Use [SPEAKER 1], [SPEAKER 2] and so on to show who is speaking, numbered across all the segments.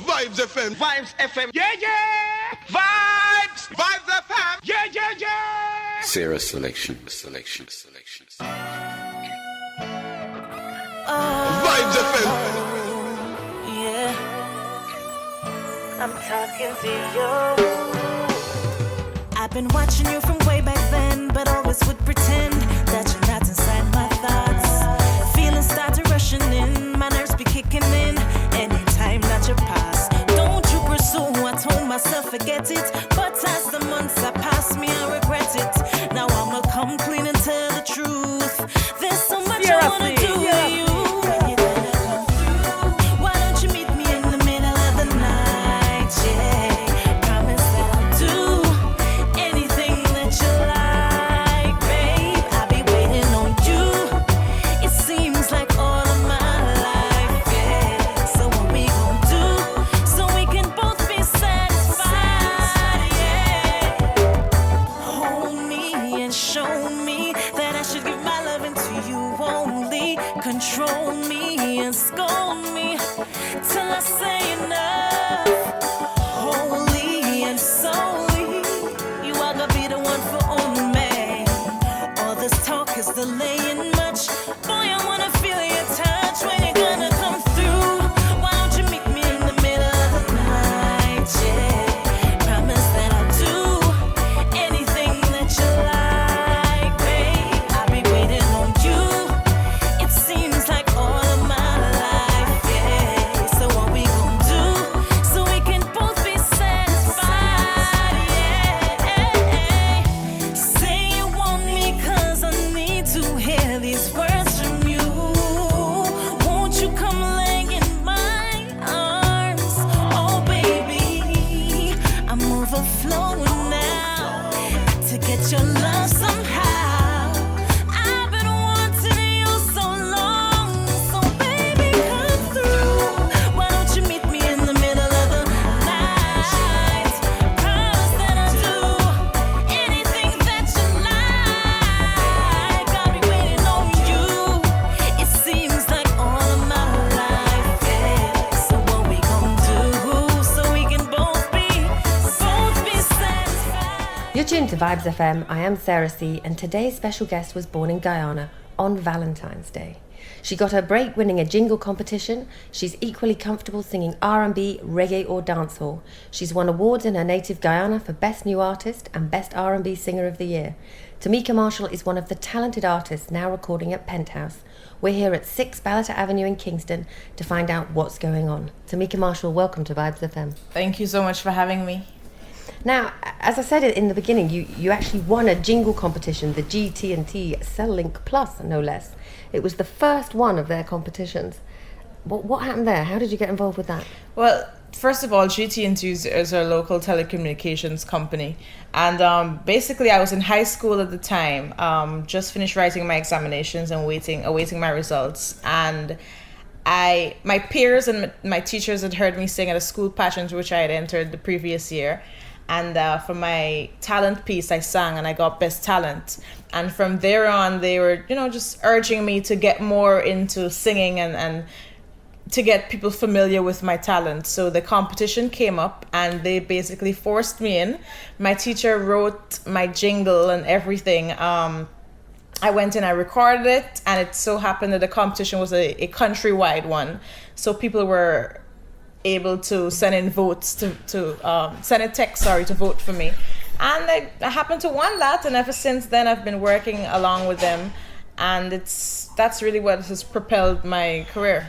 [SPEAKER 1] Vibes FM.
[SPEAKER 2] Vibes FM. Yeah, yeah. Vibes. Vibes FM. Yeah, yeah, yeah.
[SPEAKER 3] Sarah selection.
[SPEAKER 1] Vibes FM.
[SPEAKER 4] Yeah, I'm talking to you. I've been watching you from way back then, but always would pretend that you're not inside my thoughts. Feelings start to rushing in, my nerves be kicking in anytime that you pass. Don't you pursue, I told myself forget it, but as the months have passed me, I regret it. Now I'ma come clean and tell the truth. There's so much I wanna do to you. Control me and scold me till I say enough. Holy and solely, you are gonna be the one for only me. All this talk is delaying much. Boy, I wanna feel your touch when you're gonna come through. Why don't you meet me in the middle of the night? Yeah, promise that I'll do anything that you like, babe. I'll be waiting on you. Seems like all of my life, yeah. So what we gon' do so we can both be satisfied, yeah. Say you want me 'cause I need to hear these words from you. Won't you come lay in my arms? Oh baby, I'm overflowing now to get your love somehow.
[SPEAKER 5] You're tuned to Vibes FM. I am Sarah C, and today's special guest was born in Guyana on Valentine's Day. She got her break winning a jingle competition. She's equally comfortable singing R&B, reggae or dancehall. She's won awards in her native Guyana for Best New Artist and Best R&B Singer of the Year. Tameka Marshall is one of the talented artists now recording at Penthouse. We're here at 6 Ballata Avenue in Kingston to find out what's going on. Tameka Marshall, welcome to Vibes FM.
[SPEAKER 6] Thank you so much for having me.
[SPEAKER 5] Now, as I said in the beginning, you actually won a jingle competition, the GT&T Cell-Link Plus, no less. It was the first one of their competitions. What happened there? How did you get involved with that?
[SPEAKER 6] Well, first of all, GT&T is our local telecommunications company. And basically, I was in high school at the time, just finished writing my examinations and awaiting my results. And my peers and my teachers had heard me sing at a school pageant, which I had entered the previous year. And for my talent piece, I sang and I got Best Talent. And from there on, they were, just urging me to get more into singing and to get people familiar with my talent. So the competition came up and they basically forced me in. My teacher wrote my jingle and everything. I went in, I recorded it, and it so happened that the competition was a countrywide one. So people were able to send in votes to vote for me, and I happened to win that, and ever since then I've been working along with them, and that's really what has propelled my career.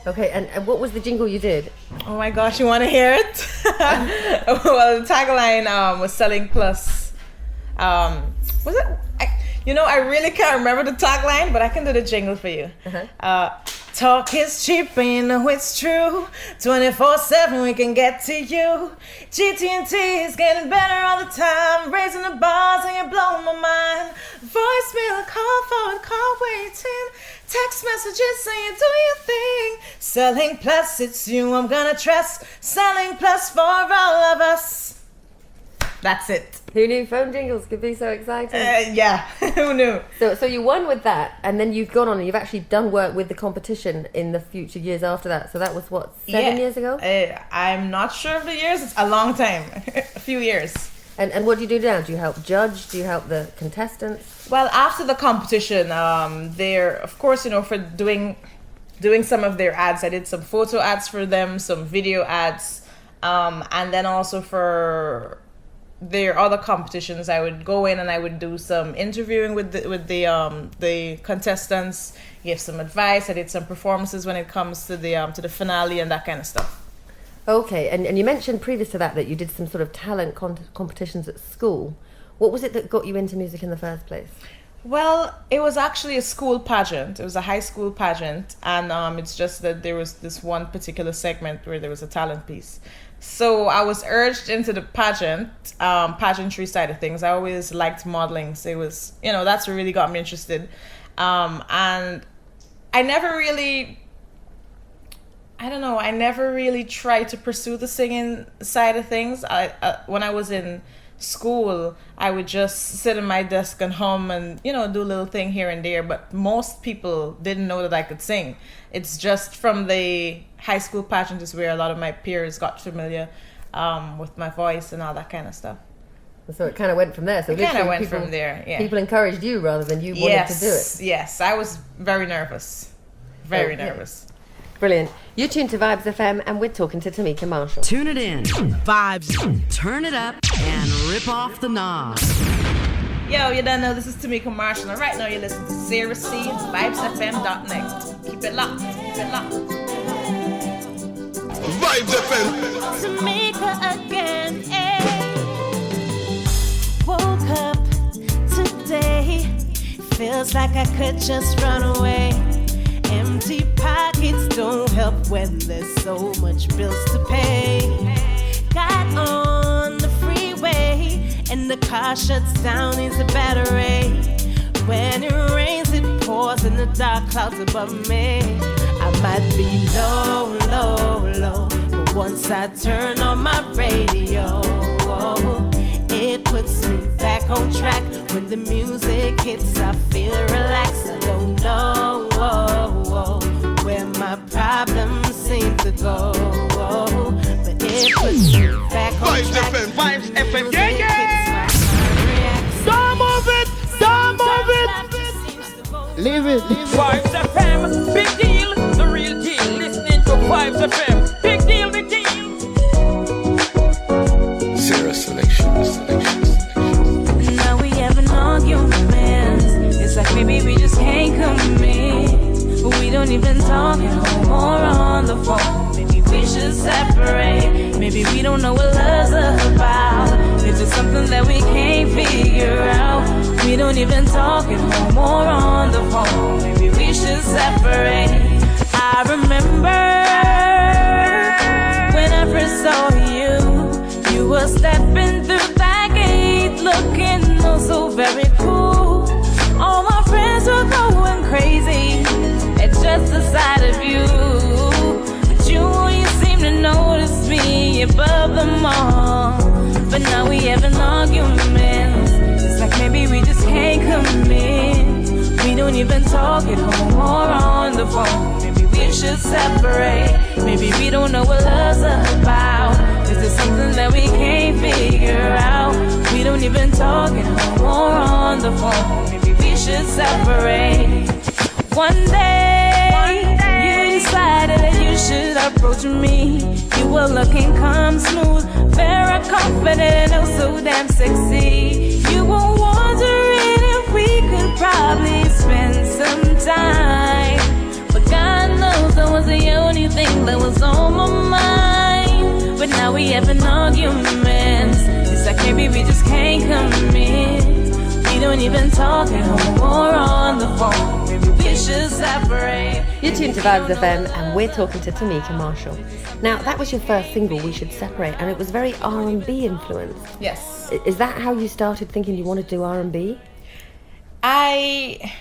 [SPEAKER 5] Okay, and what was the jingle you did?
[SPEAKER 6] Oh my gosh, you want to hear it? Well, the tagline was selling plus. Was it? I really can't remember the tagline, but I can do the jingle for you. Talk is cheap and you know it's true. 24/7 we can get to you. GT&T is getting better all the time. Raising the bars and you're blowing my mind. Voicemail, call forward, call waiting. Text messages saying do your thing. Selling plus, it's you I'm gonna trust. Selling plus for all of us. That's it.
[SPEAKER 5] Who knew phone jingles could be so exciting?
[SPEAKER 6] Yeah, who knew?
[SPEAKER 5] So you won with that, and then you've gone on and you've actually done work with the competition in the future years after that. So that was what, 7 years ago?
[SPEAKER 6] I'm not sure of the years. It's a long time, a few years.
[SPEAKER 5] And what do you do now? Do you help judge? Do you help the contestants?
[SPEAKER 6] Well, after the competition, they're, of course, for doing some of their ads. I did some photo ads for them, some video ads, and then also for their other competitions, I would go in and I would do some interviewing with the contestants, give some advice. I did some performances when it comes to the finale and that kind of stuff.
[SPEAKER 5] Okay, and you mentioned previous to that you did some sort of talent competitions at school. What was it that got you into music in the first place?
[SPEAKER 6] Well, it was actually a school pageant. It was a high school pageant, and it's just that there was this one particular segment where there was a talent piece. So I was urged into the pageantry side of things. I always liked modeling, so it was, that's what really got me interested. And I never really tried to pursue the singing side of things. When I was in school, I would just sit at my desk and hum and do a little thing here and there, but most people didn't know that I could sing. It's just from the high school pageant is where a lot of my peers got familiar with my voice and all that kind of stuff.
[SPEAKER 5] So it kind of went from there. So
[SPEAKER 6] it kind of went from there, yeah.
[SPEAKER 5] People encouraged you rather than you wanted to do it.
[SPEAKER 6] Yes, I was very nervous. Very nervous.
[SPEAKER 5] Brilliant. You're tuned to Vibes FM and we're talking to Timeka Marshall.
[SPEAKER 3] Tune it in. Vibes. Turn it up and rip off the knob.
[SPEAKER 6] Yo, you don't know, this is Timeka Marshall, and right now you're listening to Sarah C. It's vibesfm.net. Keep it locked. Keep it locked.
[SPEAKER 1] Vibes FM.
[SPEAKER 4] Jamaica again. Woke up today, feels like I could just run away. Empty pockets don't help when there's so much bills to pay. Got on the freeway and the car shuts down, needs a battery. When it rains, it pours in the dark clouds above me. I might be low, low, low, but once I turn on my radio, it puts me back on track. When the music hits, I feel relaxed. I don't know where my problems seem to go, but it puts me back on
[SPEAKER 1] Vibes
[SPEAKER 4] track.
[SPEAKER 1] FM.
[SPEAKER 2] Vibes FM.
[SPEAKER 4] Yeah, yeah.
[SPEAKER 2] Don't move it. Don't move it.
[SPEAKER 7] Leave it.
[SPEAKER 2] Vibes FM. Big deal. The real deal. Listening to Vibes FM. Big deal. Big deal.
[SPEAKER 1] Sarah selection.
[SPEAKER 4] Now we have an argument. It's like maybe we just can't commit. We don't even talk at home or on the phone. Maybe we should separate. Maybe we don't know what love's about. It's just something that we can't figure out. We don't even talk at home or on the phone. Maybe we should separate. I remember when I first saw you. You were stepping through that gate, looking oh so very cool. All my friends were going crazy at just the sight of you. But you seem to notice me above them all. But now we have an argument. It's like maybe we just can't commit. We don't even talk at home or on the phone. Maybe we should separate. Maybe we don't know what love's about. Is it something that we can't figure out? We don't even talk at home or on the phone. Maybe we should separate. One day, you decided that you should approach me. You were looking calm, smooth, very confident, and oh so damn sexy. You were wondering if we could probably spend some time. But God knows that was the only thing that was on my mind. But now we have an argument. It's like maybe we just can't commit. We don't even talk at home or on the phone. Maybe we should separate.
[SPEAKER 5] You're tuned to Vibes FM and we're talking to Timeka Marshall. Now, that was your first single, We Should Separate, and it was very R&B influenced.
[SPEAKER 6] Yes.
[SPEAKER 5] Is that how you started thinking you wanted to do R&B?
[SPEAKER 6] I'd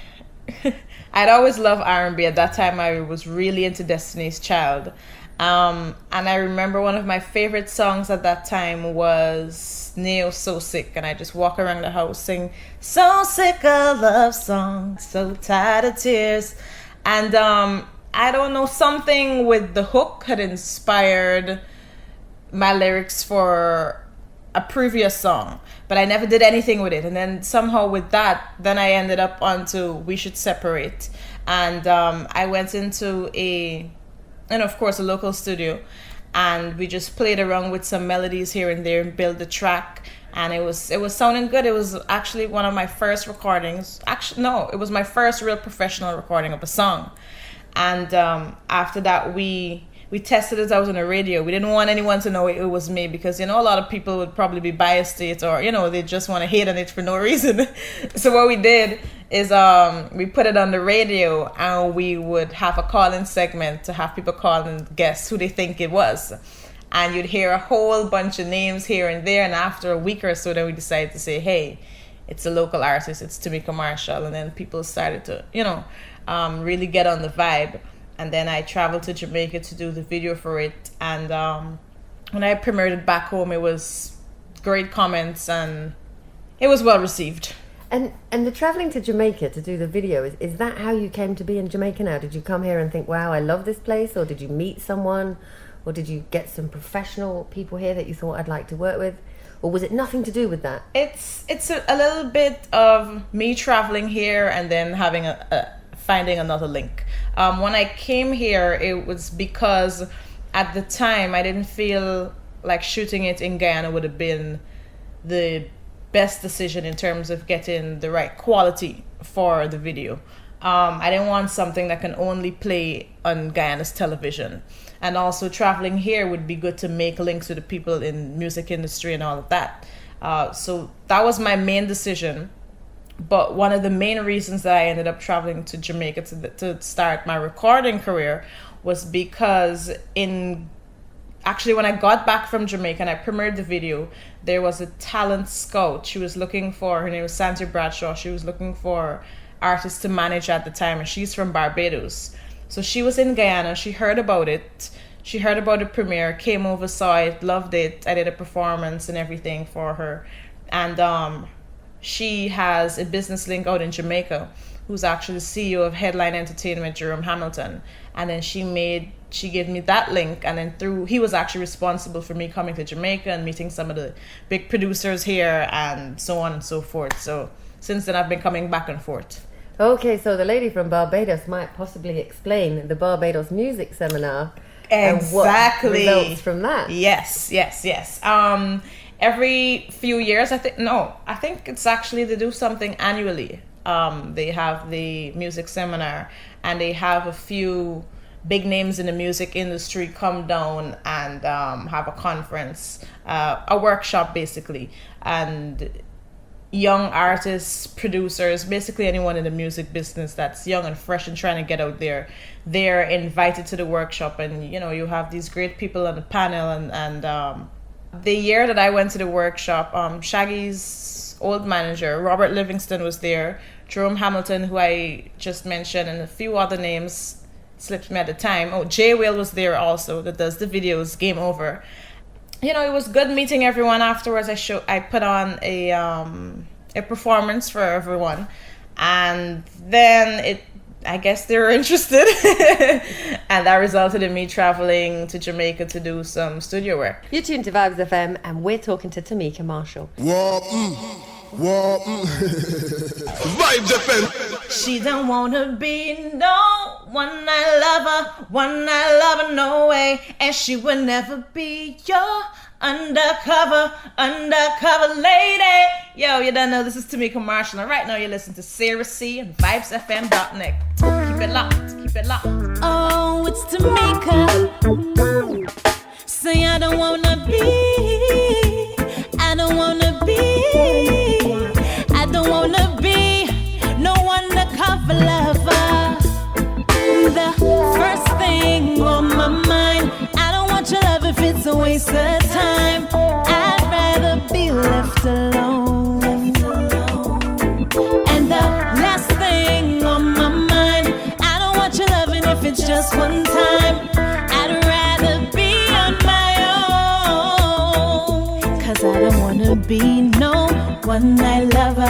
[SPEAKER 6] always loved R&B. At that time, I was really into Destiny's Child. And I remember one of my favorite songs at that time was Neo So Sick, and I just walk around the house sing, so sick of love songs, so tired of tears. And I don't know, something with the hook had inspired my lyrics for a previous song, but I never did anything with it. And then somehow with that, then I ended up onto We Should Separate. And I went into a local studio, and we just played around with some melodies here and there and built the track, and it was sounding good. It was actually one of my first recordings. Actually, no, it was my first real professional recording of a song. And after that, we tested it out on the radio. We didn't want anyone to know it was me, because, a lot of people would probably be biased to it, or, they just want to hate on it for no reason. So what we did is we put it on the radio, and we would have a call-in segment to have people call and guess who they think it was. And you'd hear a whole bunch of names here and there, and after a week or so, then we decided to say, hey, it's a local artist, it's Timeka Marshall. And then people started to, really get on the vibe. And then I traveled to Jamaica to do the video for it. And when I premiered it back home, it was great comments, and it was well received.
[SPEAKER 5] And the travelling to Jamaica to do the video, is that how you came to be in Jamaica now? Did you come here and think, wow, I love this place? Or did you meet someone? Or did you get some professional people here that you thought I'd like to work with? Or was it nothing to do with that?
[SPEAKER 6] It's a little bit of me traveling here and then having finding another link. When I came here, it was because at the time I didn't feel like shooting it in Guyana would have been the best decision in terms of getting the right quality for the video. I didn't want something that can only play on Guyana's television. And also traveling here would be good to make links with the people in music industry and all of that. So that was my main decision. But one of the main reasons that I ended up traveling to Jamaica to start my recording career was because when I got back from Jamaica and I premiered the video, there was a talent scout. She was looking for, her name was Santi Bradshaw. She was looking for artists to manage at the time, and she's from Barbados. So she was in Guyana. She heard about it. She heard about the premiere, came over, saw it, loved it. I did a performance and everything for her. And she has a business link out in Jamaica, who's actually the CEO of Headline Entertainment, Jerome Hamilton. And then she gave me that link, and then he was actually responsible for me coming to Jamaica and meeting some of the big producers here and so on and so forth. So since then, I've been coming back and forth.
[SPEAKER 5] Okay, so the lady from Barbados might possibly explain the Barbados Music Seminar.
[SPEAKER 6] Exactly.
[SPEAKER 5] And what results from that.
[SPEAKER 6] Yes. Every few years, I think it's actually, they do something annually. They have the music seminar, and they have a few big names in the music industry come down and have a conference, a workshop basically. And young artists, producers, basically anyone in the music business that's young and fresh and trying to get out there, they're invited to the workshop. And you have these great people on the panel. And the year that I went to the workshop, Shaggy's old manager, Robert Livingston, was there. Jerome Hamilton, who I just mentioned, and a few other names slipped me at the time. Oh, Jay Whale was there also, that does the videos, Game Over. It was good meeting everyone afterwards. I put on a performance for everyone, and then I guess they were interested, and that resulted in me traveling to Jamaica to do some studio work.
[SPEAKER 5] You're tuned to Vibes FM, and we're talking to Timeka Marshall.
[SPEAKER 1] Vibes FM.
[SPEAKER 4] She don't wanna be no one night lover, no way, and she will never be your undercover lady. Yo, you don't know this is Timeka Marshall, and right now you listen to Sarah C and VibesFM.net. Keep it locked.
[SPEAKER 8] Oh, it's Timeka. Say I don't wanna be no undercover lover. The first thing on my mind, I don't want your love if it's a waste of time. I'd rather be left alone. And the last thing on my mind, I don't want your loving if it's just one time. I'd rather wanna be no one night lover,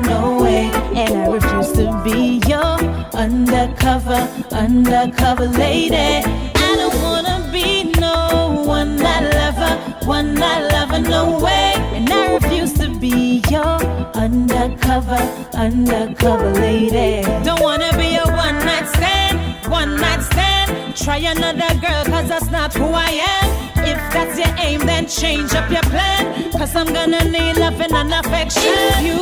[SPEAKER 8] no way. And I refuse to be your undercover lady. I don't wanna be no one night lover, no way. And I refuse to be your undercover lady. Don't wanna be a one night stand. Try another girl, cause that's not who I am. If that's your aim, then change up your plan, cause I'm gonna need loving and affection. If you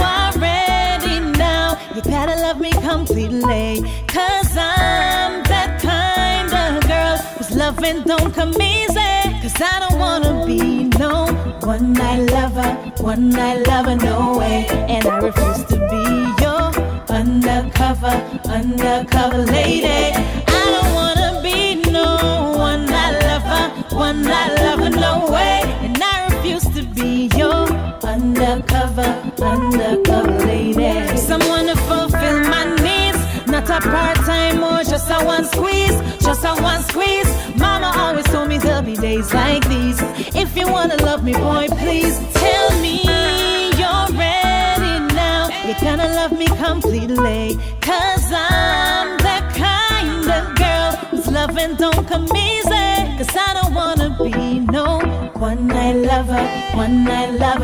[SPEAKER 8] are ready now, you better love me completely, cause I'm that kind of girl whose loving don't come easy. Cause I don't wanna be no one night lover, no way. And I refuse to be your undercover lady. I don't wanna be no one night lover, no way. And I refuse to be your undercover lady. Someone to fulfill my needs, not a part-time or just a one squeeze. Mama always told me there'll be days like these. If you wanna love me, boy, please tell me you're ready now. You're gonna love me completely, cause I'm that kind of girl whose loving don't come easy. Cause I don't wanna be no one night lover,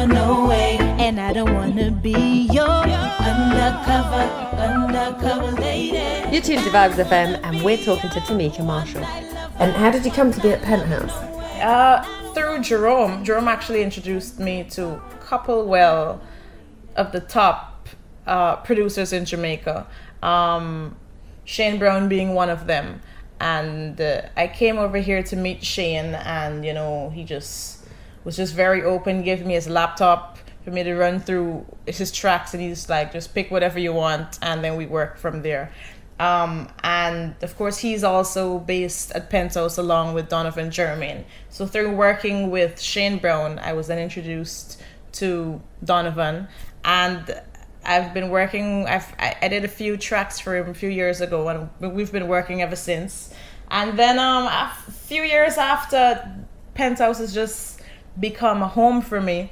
[SPEAKER 8] no way. And I don't wanna be your undercover lady.
[SPEAKER 5] You're tuned to Vibes FM, and we're talking to Timeka Marshall. And how did you come to be at Penthouse?
[SPEAKER 6] Through Jerome. Jerome actually introduced me to a couple, of the top producers in Jamaica. Shane Brown being one of them. And I came over here to meet Shane, and he was just very open, gave me his laptop for me to run through his tracks, and he's like, just pick whatever you want, and then we work from there. And of course he's also based at Penthouse along with Donovan Jermaine. So through working with Shane Brown, I was then introduced to Donovan, and I've been working, I did a few tracks for him a few years ago, and we've been working ever since. And then a few years after, Penthouse has just become a home for me.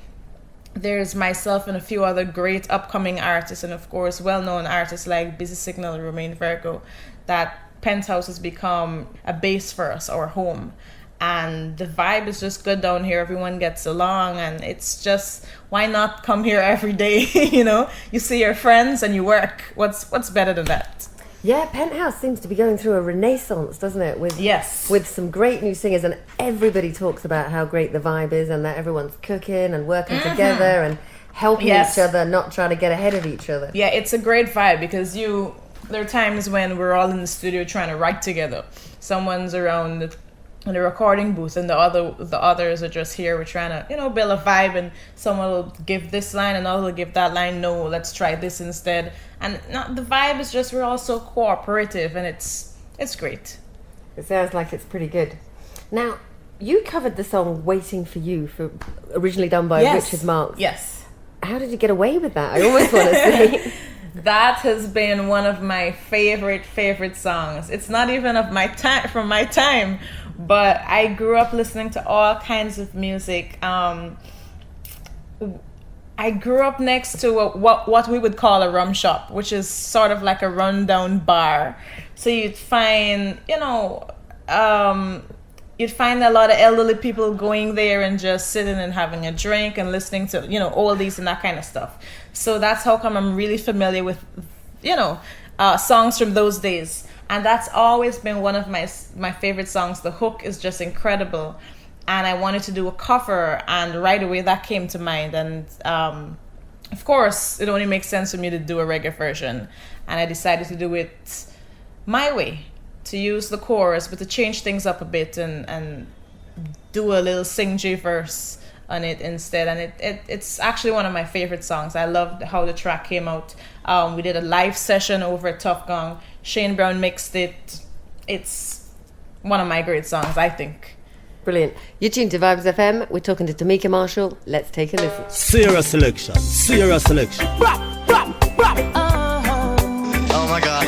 [SPEAKER 6] There's myself and a few other great upcoming artists, and of course well-known artists like Busy Signal, Romain Virgo, that Penthouse has become a base for us, our home. And the vibe is just good down here. Everyone gets along, and it's just, why not come here every day? You see your friends and you work. What's better than that?
[SPEAKER 5] Yeah, Penthouse seems to be going through a renaissance, doesn't it? With some great new singers, and everybody talks about how great the vibe is, and that everyone's cooking and working together and helping each other, not trying to get ahead of each other.
[SPEAKER 6] Yeah, it's a great vibe, because there are times when we're all in the studio trying to write together. Someone's around in the recording booth, and the others are just here. We're trying to build a vibe, and someone will give this line, another will give that line. No, let's try this instead. And the vibe is just, we're all so cooperative, and it's great.
[SPEAKER 5] It sounds like it's pretty good. Now, you covered the song "Waiting for You" originally done by Richard Marx.
[SPEAKER 6] Yes.
[SPEAKER 5] How did you get away with that? I almost want to say.
[SPEAKER 6] That has been one of my favorite songs. It's not even from my time, but I grew up listening to all kinds of music. I grew up next to what we would call a rum shop, which is sort of like a rundown bar. So you'd find, you'd find a lot of elderly people going there and just sitting and having a drink and listening to, oldies and that kind of stuff. So that's how come I'm really familiar with, songs from those days. And that's always been one of my favorite songs. The hook is just incredible. And I wanted to do a cover, and right away that came to mind. And of course, it only makes sense for me to do a reggae version. And I decided to do it my way, to use the chorus, but to change things up a bit and do a little sing J verse on it instead. And it's actually one of my favorite songs. I loved how the track came out. We did a live session over at Tough Gong. Shane Brown mixed it. It's one of my great songs, I think.
[SPEAKER 5] Brilliant. You're tuned to Vibes FM. We're talking to Timeka Marshall. Let's take a listen.
[SPEAKER 7] Serious selection.
[SPEAKER 1] Oh my God.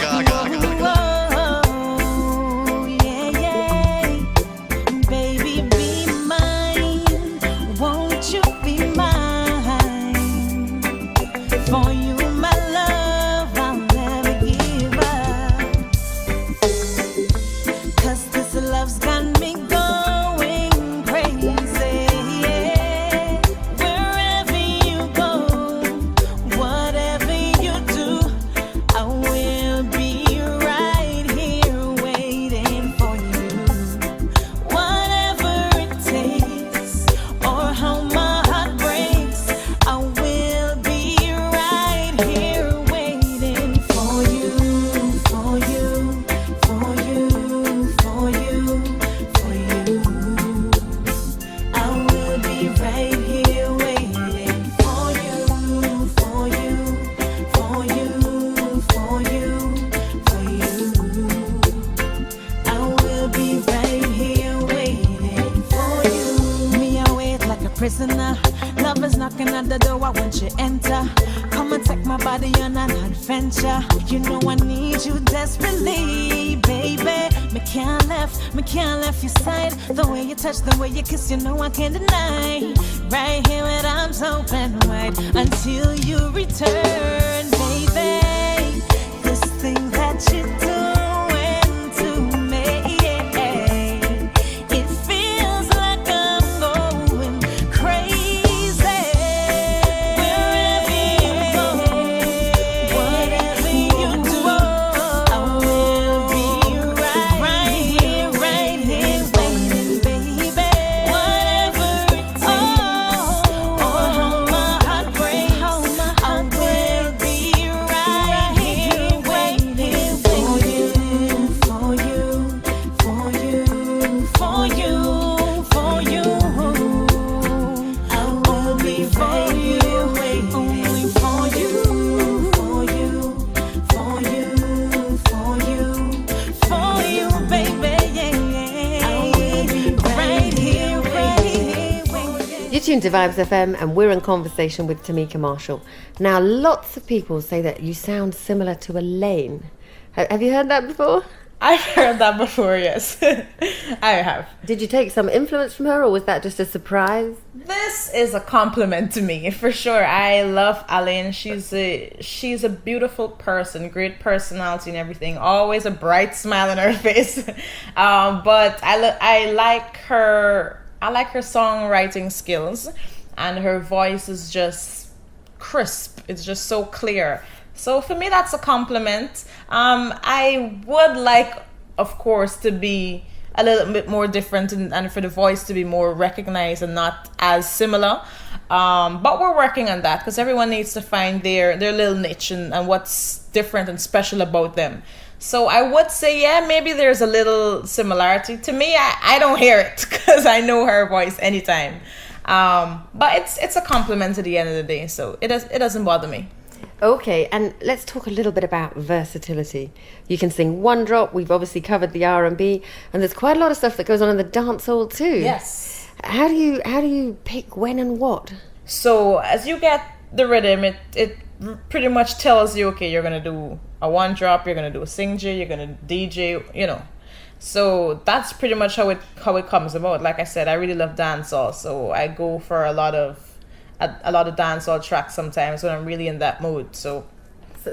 [SPEAKER 8] Baby, be mine. Won't prisoner. Love is knocking at the door, I want you enter. Come and take my body on an adventure. You know I need you desperately, baby. Me can't left your side. The way you touch, the way you kiss, you know I can't deny. Right here with arms open wide until you return, baby. This thing that you're doing to me, it feels like I'm going crazy. Wherever you go, whatever you do, I will be right here, waiting, baby. Whatever it takes, or how my heart breaks, I will be right here, waiting for you, for you, for you, for you, for you. I will be for you, only for you, for you, for you, for you, for you, baby. I will be right here, waiting.
[SPEAKER 5] You're tuned to Vibes FM and we're in conversation with Timeka Marshall. Now, lots of people say that you sound similar to Elaine. Have you heard that before?
[SPEAKER 6] I've heard that before, yes. I have.
[SPEAKER 5] Did you take some influence from her or was that just a surprise?
[SPEAKER 6] This is a compliment to me, for sure. I love Alain. She's a beautiful person, great personality and everything. Always a bright smile on her face. But I like her. I like her songwriting skills, and her voice is just crisp. It's just so clear. So for me, that's a compliment. I would like, of course, to be a little bit more different and for the voice to be more recognized and not as similar. But we're working on that because everyone needs to find their little niche and what's different and special about them. So I would say, yeah, maybe there's a little similarity. To me, I don't hear it because I know her voice anytime. But it's a compliment at the end of the day, so it doesn't bother me.
[SPEAKER 5] Okay, and let's talk a little bit about versatility. You can sing one drop. We've obviously covered the R&B, and there's quite a lot of stuff that goes on in the dancehall too.
[SPEAKER 6] Yes.
[SPEAKER 5] How do you pick when and what?
[SPEAKER 6] So as you get the rhythm, it pretty much tells you, okay, you're gonna do a one drop, you're gonna do a sing J, you're gonna DJ, you know. So that's pretty much how it comes about. Like I said, I really love dancehall, so I go for a lot of dancehall tracks sometimes when I'm really in that mood. So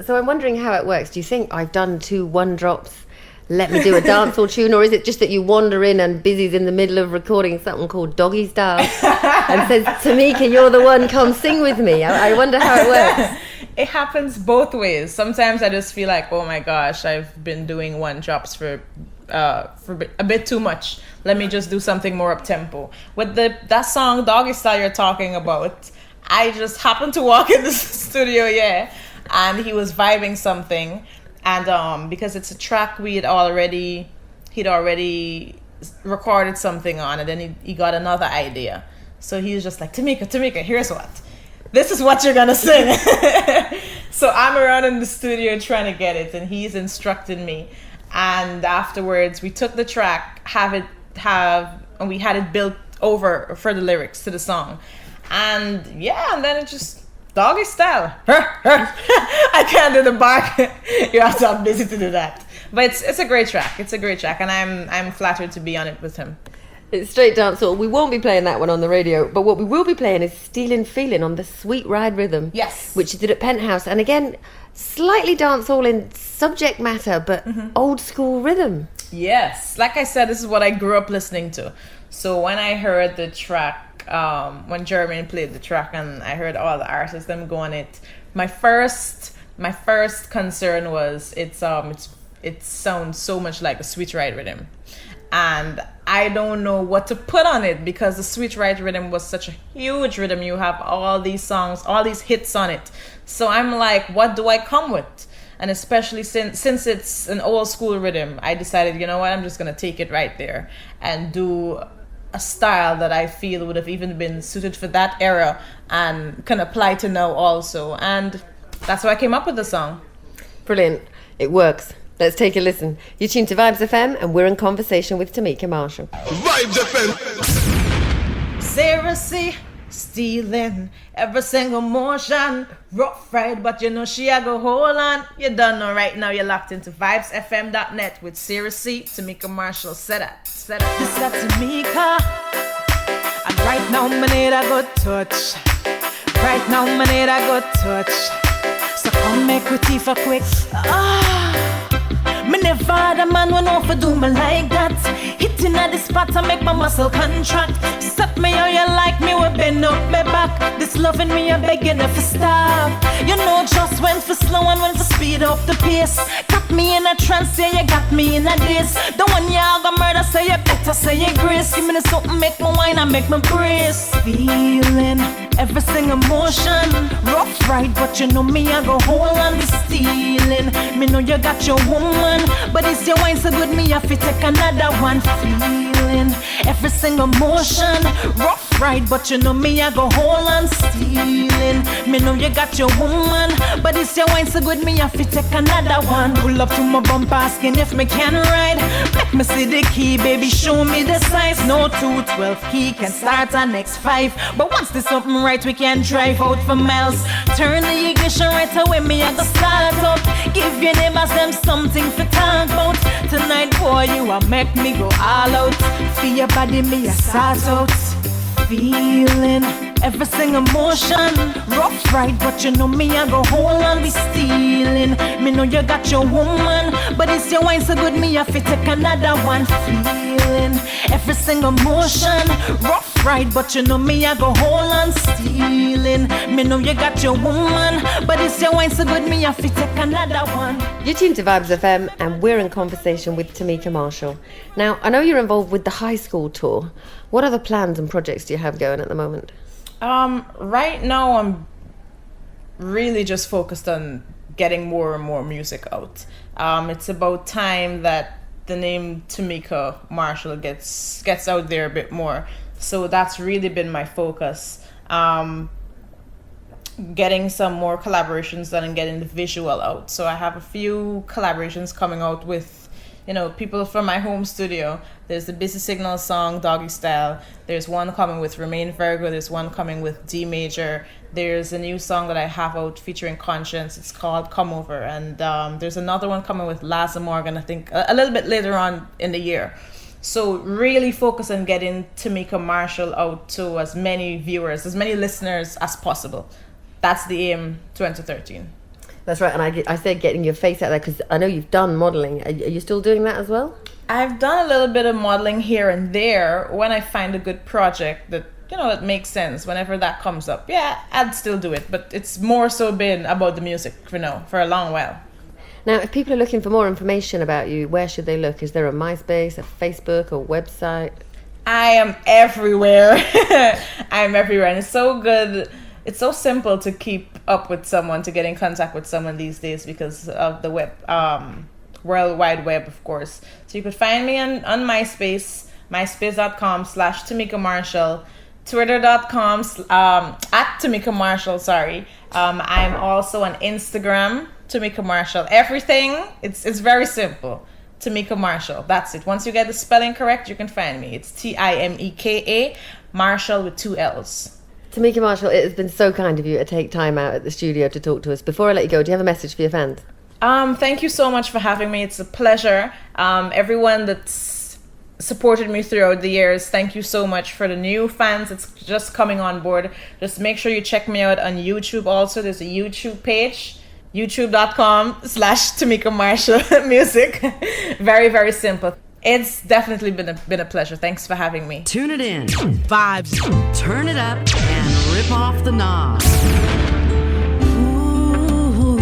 [SPEAKER 5] I'm wondering how it works. Do you think I've done 2 one drops? Let me do a dancehall tune, or is it just that you wander in and Busy's in the middle of recording something called Doggy Style and says, Timeka, you're the one, come sing with me? I wonder how it works.
[SPEAKER 6] It happens both ways. Sometimes I just feel like, oh my gosh, I've been doing one drops for a bit too much. Let me just do something more up tempo. With that song Doggy Style you're talking about, I just happened to walk in the studio, and he was vibing something, and because it's a track he'd already recorded something on, and then he got another idea. So he was just like, Timeka, here's what. This is what you're gonna sing. So I'm around in the studio trying to get it, and he's instructing me. And afterwards, we took the track, and we had it built over for the lyrics to the song. And then it just Doggy Style. I can't do the bark. You have to be busy to do that. But it's a great track. It's a great track, and I'm flattered to be on it with him.
[SPEAKER 5] It's straight dancehall. We won't be playing that one on the radio, but what we will be playing is Stealin' Feelin' on the Sweet Ride rhythm.
[SPEAKER 6] Yes.
[SPEAKER 5] Which you did at Penthouse. And again, slightly dancehall in subject matter, but old school rhythm.
[SPEAKER 6] Yes. Like I said, this is what I grew up listening to. So when I heard the track, when Jermaine played the track and I heard all the artists them go on it, my first concern was it sounds so much like a Sweet Ride rhythm. And I don't know what to put on it because the Sweet Ride rhythm was such a huge rhythm. You have all these songs, all these hits on it. So I'm like, what do I come with? And especially since it's an old school rhythm, I decided, you know what, I'm just going to take it right there and do a style that I feel would have even been suited for that era and can apply to now also. And that's how I came up with the song.
[SPEAKER 5] Brilliant. It works. Let's take a listen. You're tuned to Vibes FM and we're in conversation with Timeka Marshall.
[SPEAKER 1] Vibes FM.
[SPEAKER 6] Seriously, stealing every single motion. Rough ride, but you know she a go hold on. You don't know right now. You're locked into vibesfm.net with Sarah C. Timeka Marshall. Set up.
[SPEAKER 8] This is Timeka, and right now me need a good touch. Right now me need a good touch. So come make we tea for quick. Me never had a man when offer do me like that. Hitting at the spot to make my muscle contract. Stop me how you like me, we bend up my back. This loving me, I'm begging if to stop. You know just when for slow and when for speed up the pace. Got me in a trance, yeah, you got me in a daze. The one y'all gonna murder, say you better say you grace. Give me the something, make me wine and make me brace. Feeling every single emotion. Rough ride, but you know me, I go hold on the stealing. Me know you got your woman, but it's your wine so good, me have to take another one. Feeling every single motion. Rough ride, but you know me, I go hold on stealing. Me know you got your woman, but it's your wine so good, me have to take another one. Pull up to my bumper asking if me can ride. Make me see the key, baby, show me the size. No 212 key can start our next 5, but once there's something right, we can drive out for miles. Turn the ignition right away, me I go start up. Give your neighbors them something for talk about. Tonight, boy, you a make me go all out. Feel your body, me a start out. Feeling every single motion. Rough ride, but you know me, I go hold on, be stealing. Me know you got your woman, but it's your wine so good, me have to take another one. Feeling every single motion. Rough ride, but you know me, I go hold on, stealing. Me know you got your woman, but it's your wine so good, me have to take another one.
[SPEAKER 5] You're tuned to Vibes FM, and we're in conversation with Timeka Marshall. Now, I know you're involved with the high school tour. What other plans and projects do you have going at the moment?
[SPEAKER 6] Right now I'm really just focused on getting more and more music out. It's about time that the name Timeka Marshall gets out there a bit more. So that's really been my focus. Getting some more collaborations done and getting the visual out. So I have a few collaborations coming out with, you know, people from my home studio. There's the Busy Signal song, Doggy Style. There's one coming with Remain Virgo. There's one coming with D Major. There's a new song that I have out featuring Conscience. It's called Come Over. And there's another one coming with Laza Morgan, I think, a little bit later on in the year. So really focus on getting Timeka Marshall out to as many viewers, as many listeners as possible. That's the aim 2013.
[SPEAKER 5] That's right, and I said getting your face out there because I know you've done modelling. Are you still doing that as well?
[SPEAKER 6] I've done a little bit of modeling here and there when I find a good project that, you know, it makes sense. Whenever that comes up, yeah, I'd still do it. But it's more so been about the music for a long while.
[SPEAKER 5] Now, if people are looking for more information about you, where should they look? Is there a MySpace, a Facebook, a website?
[SPEAKER 6] I am everywhere. I'm everywhere, and it's so good. It's so simple to keep up with someone, to get in contact with someone these days because of the web, World Wide Web, of course. So you could find me on MySpace, myspace.com/Timeka Marshall, twitter.com at Timeka Marshall, sorry. I'm also on Instagram, Timeka Marshall. Everything, it's very simple. Timeka Marshall, that's it. Once you get the spelling correct, you can find me. It's Timeka Marshall with 2 L's.
[SPEAKER 5] Timeka Marshall, it has been so kind of you to take time out at the studio to talk to us. Before I let you go, do you have a message for your fans?
[SPEAKER 6] Thank you so much for having me. It's a pleasure. Everyone that's supported me throughout the years, thank you so much. For the new fans that's just coming on board, just make sure you check me out on YouTube also. There's a YouTube page, youtube.com/Timeka Marshall Music. Very, very simple. It's definitely been a pleasure. Thanks for having me.
[SPEAKER 3] Tune it in. Vibes. Turn it up and rip off the knob.
[SPEAKER 8] Ooh,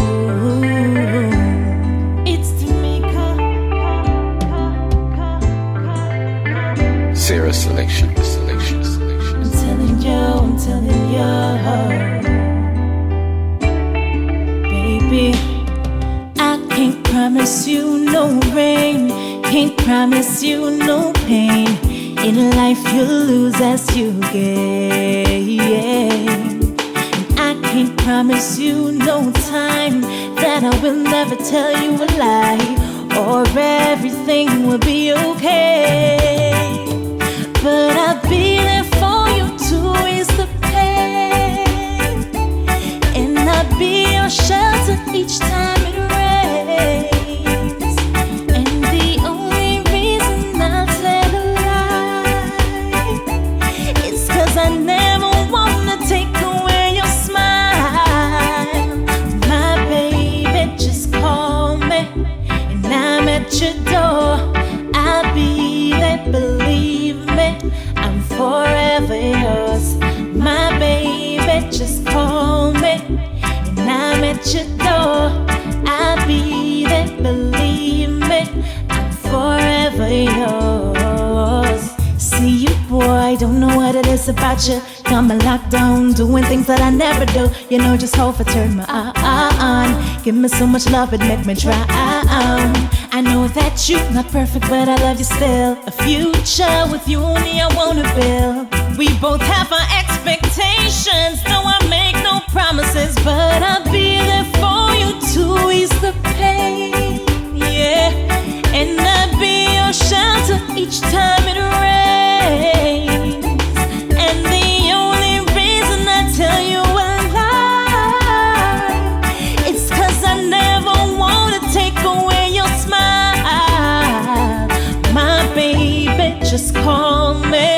[SPEAKER 8] it's Timeka.
[SPEAKER 1] Sarah selection.
[SPEAKER 8] I'm telling you, baby, I can't promise you no rain. Can't promise you no pain. In life you'll lose as you gain. And I can't promise you no time that I will never tell you a lie, or everything will be okay. But I'll be there for you to ease the pain. don't know what it is about you. Got me locked down, doing things that I never do. You know just how to turn my on. Give me so much love, it make me try. I know that you're not perfect, but I love you still. A future with you only I wanna build. We both have our expectations, though I make no promises, but I'll be there for you to ease the pain. Yeah, and I'll be your shelter each time it rains. And the only reason I tell you a lie, it's 'cause I never wanna take away your smile. My baby, just call me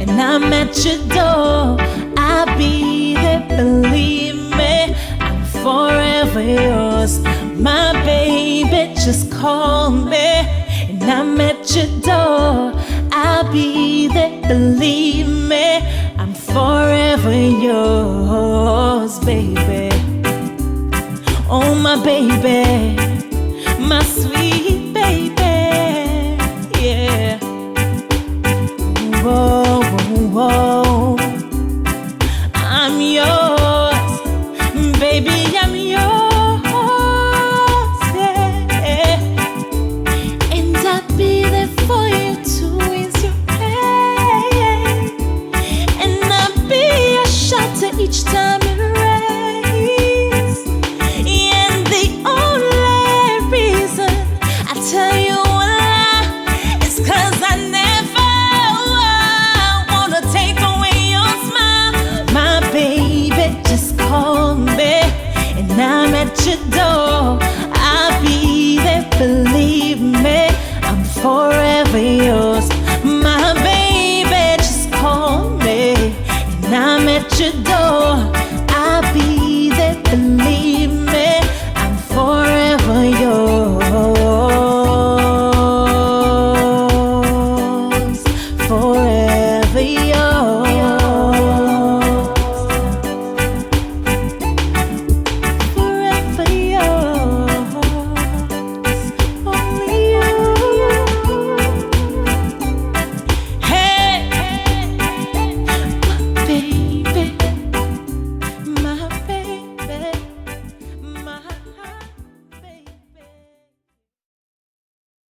[SPEAKER 8] and I'm at your door. I'll be there, believe me, I'm forever yours. My baby, just call me and I'm at your door. I'll be there, believe me, I'm forever yours, baby. Oh, my baby, my sweet baby, yeah. Whoa, whoa, whoa. I'm yours, baby, I'm yours, yeah. And I'll be there for you to ease your pain. And I'll be your shelter each time it rains. And the only reason I tell you a lie is 'cause I never wanna take away your smile. My baby, just call me and I'm at your door. I'll be there, believe me, I'm forever yours. My baby, just call me and I'm at your door. I'll be there, believe me, I'm forever yours. Forever yours. Forever yours. Only you. Hey, my baby.